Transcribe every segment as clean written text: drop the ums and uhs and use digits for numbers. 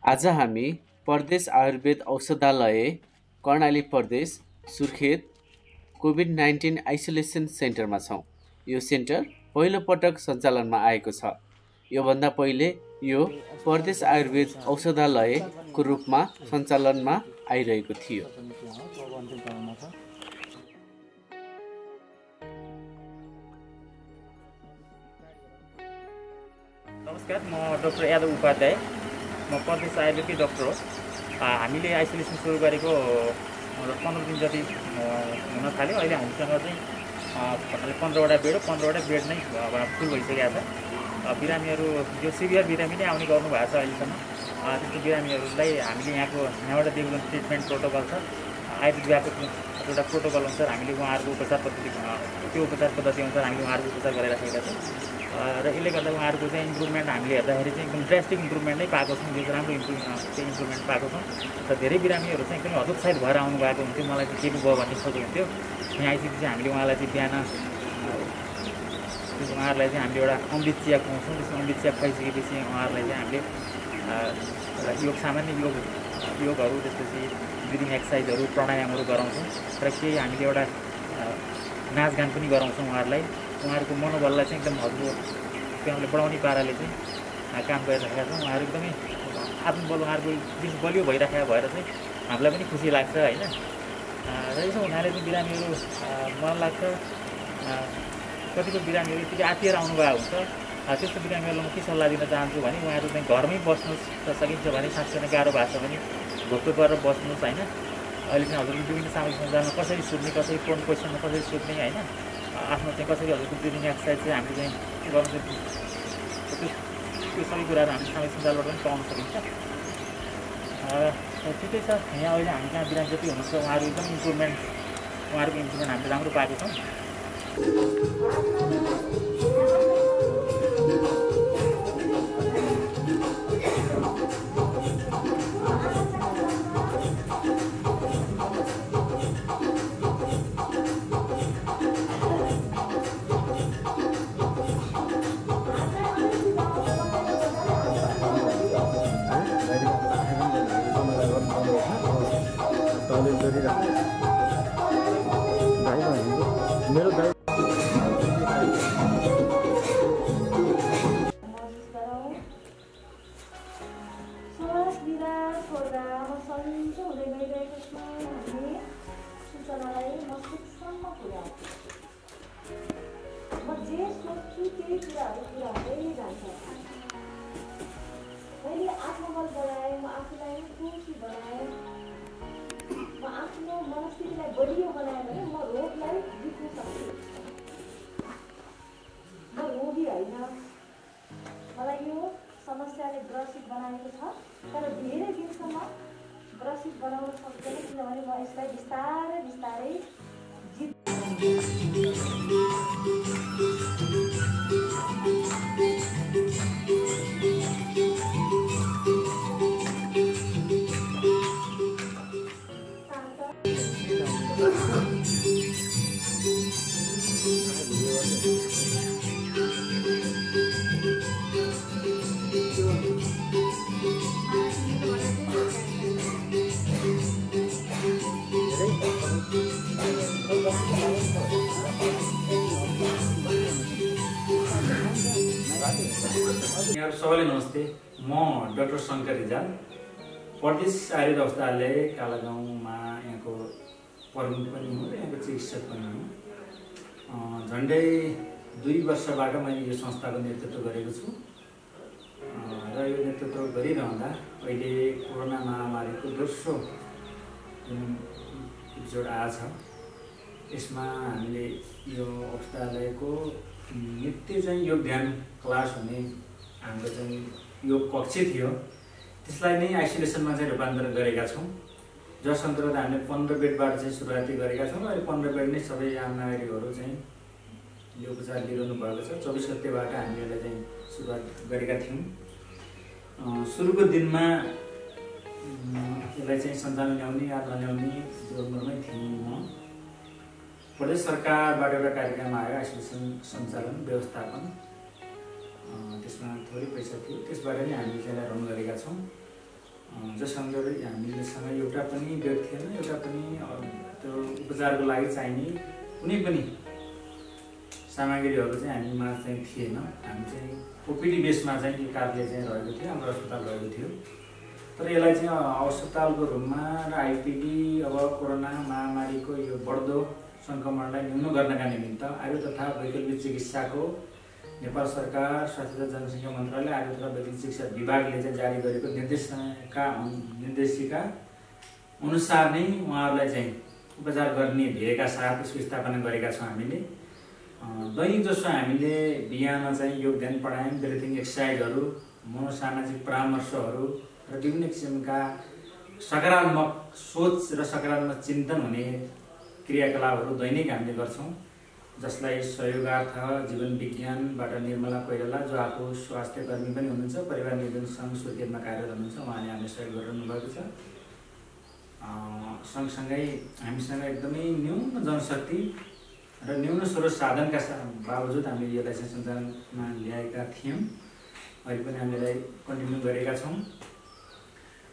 आज हामी प्रदेश आयुर्वेद औषधालय कर्णाली प्रदेश सुर्खेत कोभिड-19 आइसोलेसन सेन्टरमा छौँ। यो सेन्टर पहिलो पटक सञ्चालनमा आएको छ। योभन्दा पहिले यो प्रदेश आयुर्वेद औषधालयको रूपमा सञ्चालनमा आइरहेको थियो। नमस्कार, म डाक्टर यादव उपाध्याय। म प्रदेश आयुर्वेदकै डक्टर हो। हामीले आइसोलेसन सुरु गरेको 15 दिन जति हुन थाल्यो। अहिले हामीसँग चाहिँ 15वटा बेड हो। 15वटा बेड नै फुल भइसकेको छ। बिरामीहरू जो सिभियर बिरामी नै आउने गर्नु भएको छ अहिलेसम्म। त्यस्तो बिरामीहरूलाई हामीले यहाँबाट दिएको ट्रिटमेन्ट प्रोटोकल छ। आयुर्वेद विभागको एउटा प्रोटोकल अनुसार हामीले उहाँहरूको उपचार पद्धति अनुसार हामीले उहाँहरूको उपचार गरिराखेका छौँ। र यसले गर्दा उहाँहरूको चाहिँ इम्प्रुभमेन्ट हामीले हेर्दाखेरि चाहिँ एकदम ड्रास्टिक इम्प्रुभमेन्ट नै पाएको छौँ। जो राम्रो इम्प्रुभमेन्ट पाएको छौँ। र धेरै बिरामीहरू चाहिँ एकदमै हतोत्साहित भएर आउनु भएको हुन्थ्यो। मलाई चाहिँ के पो भयो भन्ने सोच हुन्थ्यो। यहाँ आइसकेपछि हामीले उहाँलाई चाहिँ बिहान उहाँहरूलाई चाहिँ हामीले एउटा अमृत चिया खुवाउँछौँ। त्यसमा अमृत चिया खुवाइसकेपछि उहाँहरूलाई चाहिँ हामीले योग सामान्य योगहरू त्यसपछि ब्रिदिङ एक्सर्साइजहरू प्राणायामहरू गराउँछौँ। र केही हामीले एउटा नाचगान पनि गराउँछौँ उहाँहरूलाई। उहाँहरूको मनोबललाई चाहिँ एकदम हामीले बढाउने पाराले चाहिँ काम गरिरहेका छौँ। उहाँहरू एकदमै आत्मबल उहाँहरूको बिच बलियो भइरहेको भएर चाहिँ हामीलाई पनि खुसी लाग्छ होइन। र यसो हुनाले चाहिँ बिरामीहरू मलाई लाग्छ कतिपय बिरामीहरू यतिकै आत्तिएर आउनुभएको हुन्छ। त्यस्तो बिरामीहरूलाई म के सल्लाह दिन चाहन्छु भने उहाँहरू चाहिँ घरमै बस्नुहोस्। र सकिन्छ भने सास फेर्न गाह्रो भएको छ भने घोप्टो गरेर बस्नुहोस् होइन। अहिले चाहिँ हजुरको विभिन्न सामाजिक सञ्जालमा कसरी सुत्ने, कसरी फोन क्वेसनमा कसरी सुत्ने होइन, आफ्नो चाहिँ कसरी हजुरको ब्रिदिङ एक्सर्साइज चाहिँ हामीले चाहिँ गर्नु त्यो सबै कुराहरू हामी सामाजिक सञ्जालबाट पनि पाउन सकिन्छ। ठिकै छ। यहाँ अहिले हामी कहाँ बिरामी जति हुनुहुन्छ उहाँहरूको इम्प्रुभमेन्ट हामीले राम्रो पाएको छौँ। मैले आत्मबल बढाएँ, म आफूलाई खुसी बनाएँ, म आफ्नो मनस्थितिलाई बलियो बनाएँ भने म रोगलाई जित्न सक्छु। म रोगी होइन। मलाई यो समस्याले ग्रसित बनाएको छ, तर धेरै दिनसम्म ग्रसित बनाउन सक्दैन किनभने म यसलाई बिस्तारै बिस्तारै यहाँहरू सबैलाई नमस्ते। म डाक्टर शङ्कर रिजाल, प्रदेश आयुर्वेद औषधालय कालागाउँमा यहाँको प्रमुख पनि हुँ र यहाँको चिकित्सक पनि हुँ। झन्डै 2 वर्षबाट मैले यो संस्थाको नेतृत्व गरेको छु। र यो नेतृत्व गरिरहँदा अहिले कोरोना महामारीको दोस्रो जुन एपिसोड आएछ, यसमा हामीले यो औषधालयको नित्य चाहिँ योग ध्यान क्लास हुने हाम्रो चाहिँ योग कक्ष थियो, त्यसलाई नै आइसोलेसनमा चाहिँ रूपान्तरण गरेका छौँ। जस अन्तर्गत हामीले 15 बेडबाट चाहिँ सुरुवाती गरेका छौँ। अहिले 15 बेड नै सबै आम नागरिकहरू चाहिँ यो उपचार लिइरहनु भएको छ। 24 गतेबाट हामी यसलाई चाहिँ सुरुवात गरेका थियौँ। सुरुको दिनमा यसलाई चाहिँ सञ्चालन ल्याउने या नल्याउने जोडमै थिएँ म। प्रदेश सरकारबाट एउटा कार्यक्रम आयो, आइसोलेसन सञ्चालन व्यवस्थापन। त्यसमा थोरै पैसा थियो, त्यसबाट नै हामीले त्यसलाई रन गरेका छौँ। जससँग हामीसँग एउटा पनि बेड थिएन, एउटा पनि त्यो उपचारको लागि चाहिने कुनै पनि सामग्रीहरू चाहिँ हामीमा चाहिँ थिएन। हामी चाहिँ ओपिडी बेसमा चाहिँ यो कार्य चाहिँ रहेको थियो, हाम्रो अस्पताल रहेको थियो। तर यसलाई चाहिँ अस्पतालको रूपमा र आइपिडी अब कोरोना महामारीको यो बढ्दो सङ्क्रमणलाई न्यून गर्नका निमित्त आयु तथा वैकल्पिक चिकित्साको नेपाल सरकार स्वास्थ्य तथा जनसङ्ख्या मन्त्रालय आयु तथा वैकल्पिक चिकित्सा विभागले चाहिँ जारी गरेको निर्देशिका अनुसार नै उहाँहरूलाई चाहिँ उपचार गर्ने ध्येयका साथ यसको स्थापना गरेका छौँ हामीले। दैनिक जसो हामीले बिहान चाहिँ योगदान प्राणायाम, ब्रिथिङ एक्सर्साइजहरू, मनोसामाजिक परामर्शहरू र विभिन्न किसिमका सकारात्मक सोच र सकारात्मक चिन्तन हुने क्रियाकलापहरू दैनिक हामीले गर्छौँ, जसलाई सहयोगार्थ जीवन विज्ञानबाट निर्मला कोइराला जो आफू स्वास्थ्य कर्मी पनि हुनुहुन्छ, परिवार नियोजन सङ्घ सुर्खेतमा कार्यरत हुनुहुन्छ, उहाँले हामीले सहयोग गरिरहनु भएको छ। सँगसँगै हामीसँग एकदमै न्यून जनशक्ति र न्यून स्रोत साधनका बावजुद हामीले यसलाई चाहिँ सञ्चालनमा ल्याएका थियौँ। अहिले पनि हामीलाई कन्टिन्यू गरेका छौँ।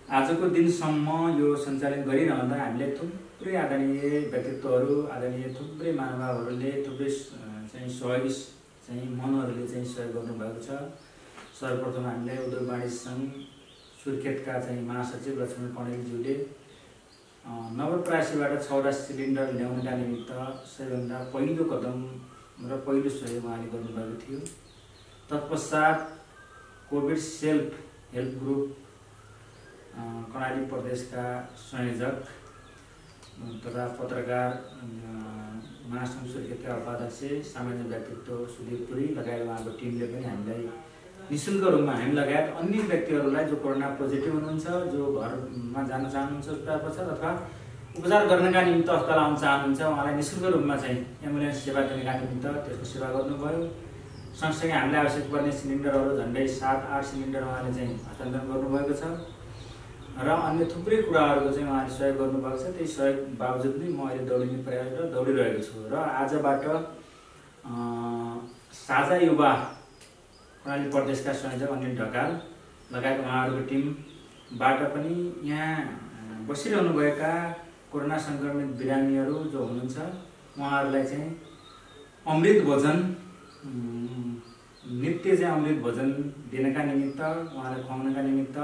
आजको दिनसम्म यो सञ्चालन गरिरहँदा हामीले थुप्रै आदरणीय व्यक्तित्वहरू, आदरणीय थुप्रै महानुभावहरूले, थुप्रै चाहिँ सहयोगी चाहिँ मनहरूले चाहिँ सहयोग गर्नुभएको छ। सर्वप्रथम हामीले उद्योग वाणिज्य सङ्घ सुर्खेतका चाहिँ महासचिव लक्ष्मण कणेलज्यूले नवलपरासीबाट 6वटा सिलिन्डर ल्याउनका निमित्त सबैभन्दा पहिलो कदम र पहिलो सहयोग उहाँले गर्नुभएको थियो। तत्पश्चात covid self help group Karnali प्रदेशका संयोजक तथा पत्रकार महासङ्घ सुर्खेतका उपाध्यक्ष सामान्य व्यक्तित्व सुधीर पुरी लगायत उहाँको टिमले पनि हामीलाई निःशुल्क रूपमा हामी लगायत अन्य व्यक्तिहरूलाई जो कोरोना पोजिटिभ हुनुहुन्छ, जो घरमा जान चाहनुहुन्छ उपचार पश्चात अथवा उपचार गर्नका निमित्त अस्पताल आउन चाहनुहुन्छ, उहाँलाई निःशुल्क रूपमा चाहिँ एम्बुलेन्स सेवा दिनका निमित्त त्यसको सेवा गर्नुभयो। सँगसँगै हामीलाई आवश्यक पर्ने सिलिन्डरहरू झन्डै 7-8 सिलिन्डर उहाँले चाहिँ हस्तान्तरण गर्नुभएको छ र अन्य थुप्रै कुराहरूको चाहिँ उहाँले सहयोग गर्नुभएको छ। त्यही सहयोग बावजुद नै म अहिले दौडिने प्रयास र दौडिरहेको छु र आजबाट साझा युवा कर्णाली प्रदेशका संयोजक अनिल ढकाल लगायत उहाँहरूको टिमबाट पनि यहाँ बसिरहनुभएका कोरोना सङ्क्रमित बिरामीहरू जो हुनुहुन्छ उहाँहरूलाई चाहिँ अमृत भोजन, नित्य चाहिँ अमृत भोजन दिनका निमित्त, उहाँलाई खुवाउनका निमित्त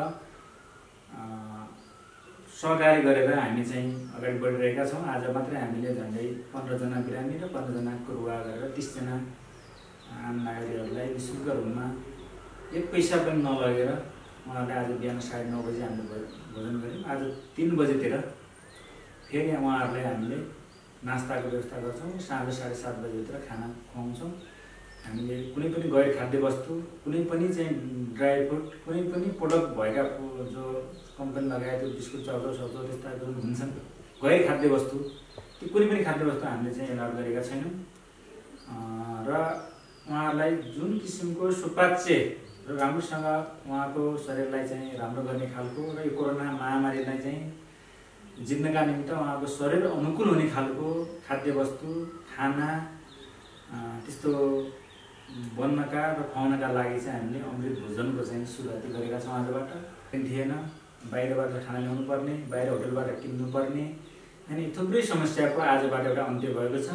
सहकारी गरेर हामी चाहिँ अगाडि बढिरहेका छौँ। आज मात्रै हामीले झन्डै 15 जना बिरामी र 15 जना कुरुवा गरेर 30 जना आम नागरिकहरूलाई निःशुल्क रूपमा 1 पैसा पनि नलगेर उहाँहरूले आज बिहान 9:30 बजी हामीले भोजन गऱ्यौँ। आज 3 बजेतिर फेरि उहाँहरूलाई हामीले नास्ताको व्यवस्था गर्छौँ। साँझ 7:30 बजीभित्र खाना खुवाउँछौँ। हामीले कुनै पनि गैर खाद्य वस्तु, कुनै पनि चाहिँ ड्राई फ्रुट, कुनै पनि प्रोडक्ट भएका जो कम्पनी लगाएको बिस्कुट, चाउचाउ त्यस्ता जुन हुन्छन् गैर खाद्य वस्तु, त्यो कुनै पनि खाद्य वस्तु हामीले चाहिँ एलाउड गरेका छैनौँ र उहाँहरूलाई जुन किसिमको सुपाच्य र राम्रोसँग उहाँको शरीरलाई चाहिँ राम्रो गर्ने खालको र यो कोरोना महामारीलाई चाहिँ जित्नका निमित्त उहाँको शरीर अनुकूल हुने खालको खाद्य वस्तु, खाना त्यस्तो बन्नका र खुवाउनका लागि चाहिँ हामीले अमृत भोजनको चाहिँ सुरुवाती गरेका छौँ। आजबाट थिएन, बाहिरबाट खाना ल्याउनु पर्ने, बाहिर होटलबाट किन्नुपर्ने अनि थुप्रै समस्याको आजबाट एउटा अन्त्य भएको छ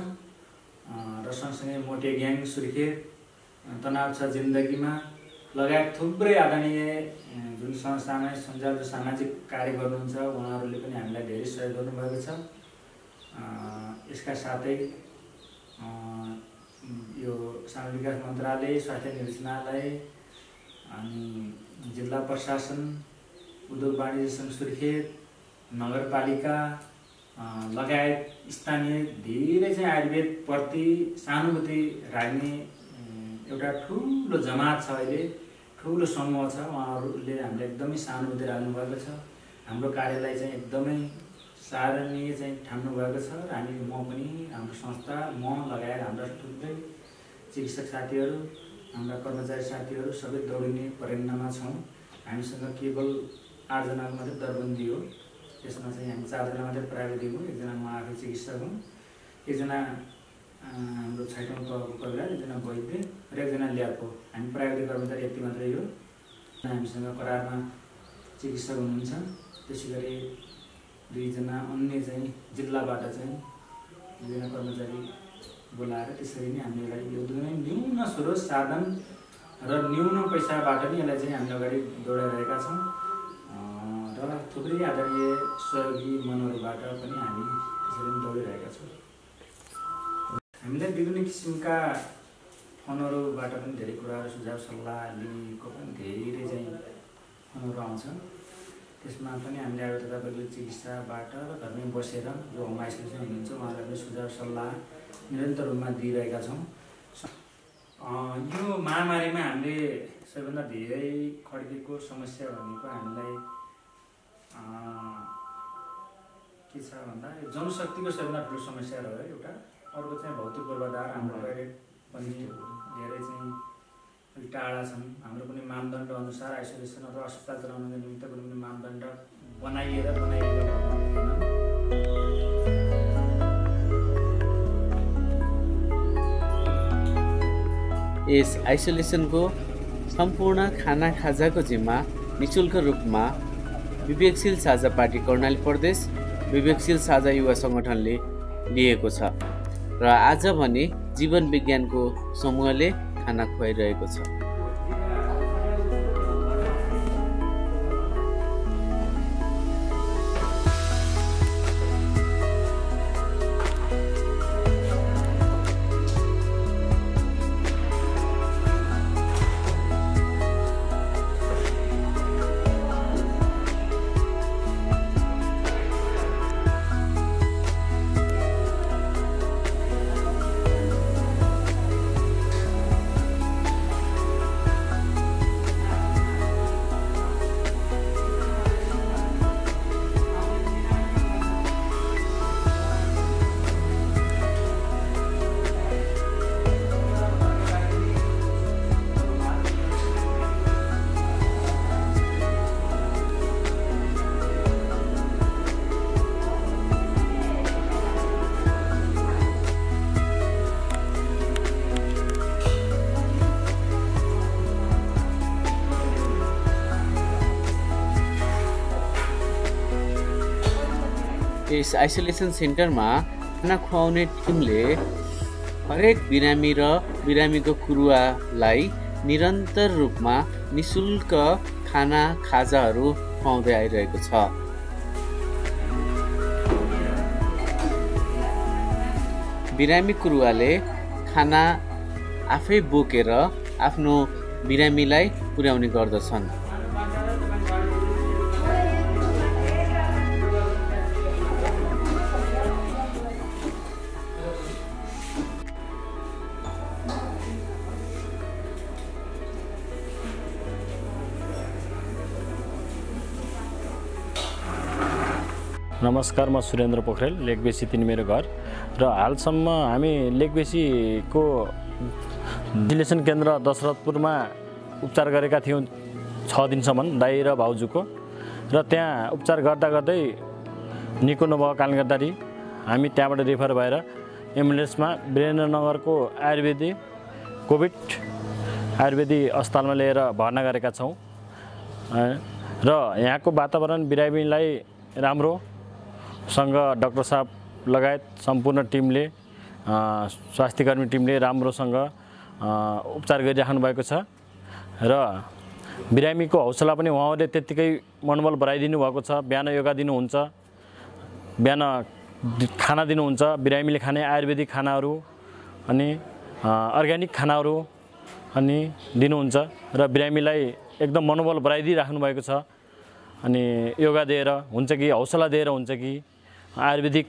र सँगसँगै मोटे ग्याङ सुर्खेत, तनाव छ जिन्दगीमा लगायत थुप्रै आदरणीय जुन संस्थामा सञ्जाल जो सामाजिक कार्य गर्नुहुन्छ उहाँहरूले पनि हामीलाई धेरै सहयोग गर्नुभएको छ। यसका साथै यो सामाजिक विकास मन्त्रालय, स्वास्थ्य निर्देशनालय अनि जिल्ला प्रशासन, उद्योग वाणिज्य सङ्घ सुर्खेत, नगरपालिका लगायत स्थानीय धेरै चाहिँ आयुर्वेदप्रति सहानुभूति राख्ने एउटा ठुलो जमात छ, अहिले ठुलो समूह छ। उहाँहरूले हामीलाई एकदमै सहानुभूति राख्नुभएको छ। हाम्रो कार्यलाई चाहिँ एकदमै सराहनीय चाहिँ ठान्नु भएको छ र हामी म पनि हाम्रो संस्था म लगायत हाम्रा थुप्रै चिकित्सक साथीहरू, हाम्रा कर्मचारी साथीहरू सबै दौडिने प्रेरणामा छौँ। हामीसँग केवल 8 जनाको मात्रै दरबन्दी हो। त्यसमा चाहिँ हामी 4 जना मात्रै प्राविधिक हौँ, 1 जना म आफै चिकित्सक हुँ, 1 जना हाम्रो 6औँ तहको परिवार, 1 जना वैद्य र 1 जना ल्याब हो। हामी प्राविधिक कर्मचारी यति मात्रै हो। हामीसँग करारमा चिकित्सक हुनुहुन्छ। त्यसै गरी 2 जना अन्य चाहिँ जिल्लाबाट चाहिँ विभिन्न कर्मचारी बोलाएर त्यसरी नै हामीले यो दुवै न्यून स्रोत साधन र न्यून पैसाबाट नै यसलाई चाहिँ हामीले अगाडि दौडाइरहेका छौँ र थुप्रै आदरणीय सहयोगी मनहरूबाट पनि हामी त्यसरी नै दौडिरहेका छौँ। हामीलाई विभिन्न किसिमका फोनहरूबाट पनि धेरै कुराहरू सुझाव सल्लाह लिएको पनि धेरै चाहिँ फोनहरू आउँछ। त्यसमा पनि हामीले अब तपाईँको चिकित्साबाट र घरमै बसेर जो होम आइसोलेसन हुनुहुन्छ उहाँलाई पनि सुझाव सल्लाह निरन्तर रूपमा दिइरहेका छौँ। यो महामारीमा हामीले सबैभन्दा धेरै खड्केको समस्या भनेको हामीलाई के छ भन्दा यो जनशक्तिको सबैभन्दा ठुलो समस्या रह्यो एउटा। अर्को चाहिँ भौतिक पूर्वाधार हाम्रो टोयलेट पनि धेरै चाहिँ अलिक टाढा छन्। हाम्रो पनि मापदण्ड अनुसार आइसोलेसन अथवा अस्पताल चलाउनको निमित्त कुनै पनि मापदण्ड बनाइएर यस आइसोलेसनको सम्पूर्ण खाना खाजाको जिम्मा निशुल्क रूपमा विवेकशील साझा पार्टी कर्णाली प्रदेश विवेकशील साझा युवा सङ्गठनले लिएको छ र आज भने जीवन विज्ञानको समूहले खाना खुवाइरहेको छ। यस आइसोलेसन सेन्टरमा खाना खुवाउने टिमले हरेक बिरामी र बिरामीको कुरुवालाई निरन्तर रूपमा निशुल्क खाना खाजाहरू खुवाउँदै आइरहेको छ। बिरामी कुरुवाले खाना आफै बोकेर आफ्नो बिरामीलाई पुर्याउने गर्दछन्। नमस्कार, म सुरेन्द्र पोखरेल, लेकबेसी 3 मेरो घर र हालसम्म हामी लेकबेसीको डिलेसन केन्द्र दशरथपुरमा उपचार गरेका थियौँ 6 दिनसम्म दाइ र भाउजूको र त्यहाँ उपचार गर्दा गर्दै निको नभएको कारणले गर्दाखेरि हामी त्यहाँबाट रेफर भएर एम्बुलेन्समा वीरेन्द्रनगरको कोभिड आयुर्वेदिक अस्पतालमा लिएर भर्ना गरेका छौँ र यहाँको वातावरण बिरामीलाई राम्रो सँग डाक्टर साहब लगायत सम्पूर्ण टिमले स्वास्थ्यकर्मी टिमले राम्रोसँग उपचार गरिराख्नु भएको छ र बिरामीको हौसला पनि उहाँहरूले त्यत्तिकै मनोबल बढाइदिनु भएको छ। बिहान योगा दिनुहुन्छ, बिहान खाना दिनुहुन्छ, बिरामीले खाने आयुर्वेदिक खानाहरू अनि अर्ग्यानिक खानाहरू अनि दिनुहुन्छ र बिरामीलाई एकदम मनोबल बढाइदिइराख्नु भएको छ। अनि योगा दिएर हुन्छ कि हौसला दिएर हुन्छ कि आयुर्वेदिक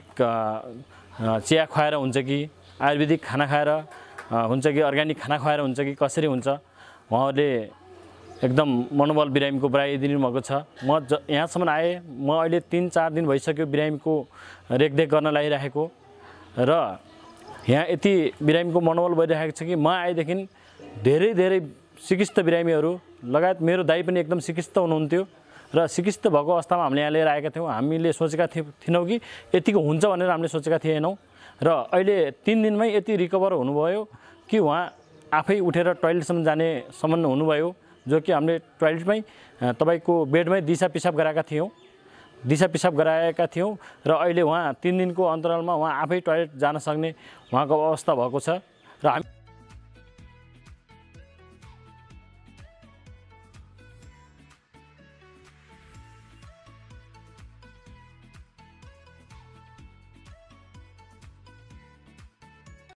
चिया खुवाएर हुन्छ कि आयुर्वेदिक खाना खाएर हुन्छ कि अर्ग्यानिक खाना खुवाएर हुन्छ कि कसरी हुन्छ, उहाँहरूले एकदम मनोबल बिरामीको बढाइदिनु भएको छ। म यहाँसम्म आएँ, म अहिले 3-4 दिन भइसक्यो बिरामीको रेखदेख गर्न लागिरहेको र यहाँ यति बिरामीको मनोबल बढिरहेको छ कि म आएदेखि धेरै सिकिस्त बिरामीहरू लगायत मेरो दाइ पनि एकदम सिकिस्त हुनुहुन्थ्यो र सिकिस्त भएको अवस्थामा हामीले यहाँ लिएर आएका थियौँ। हामीले सोचेका थिएनौँ कि यतिको हुन्छ भनेर हामीले सोचेका थिएनौँ र अहिले 3 दिनमै यति रिकभर हुनुभयो कि उहाँ आफै उठेर टोयलेटसम्म जानेसम्म हुनुभयो। जो कि हामीले टोयलेटमै तपाईँको बेडमै दिशा पिसाब गराएका थियौँ र अहिले उहाँ 3 दिनको अन्तरालमा उहाँ आफै टोयलेट जान सक्ने उहाँको अवस्था भएको छ र हामी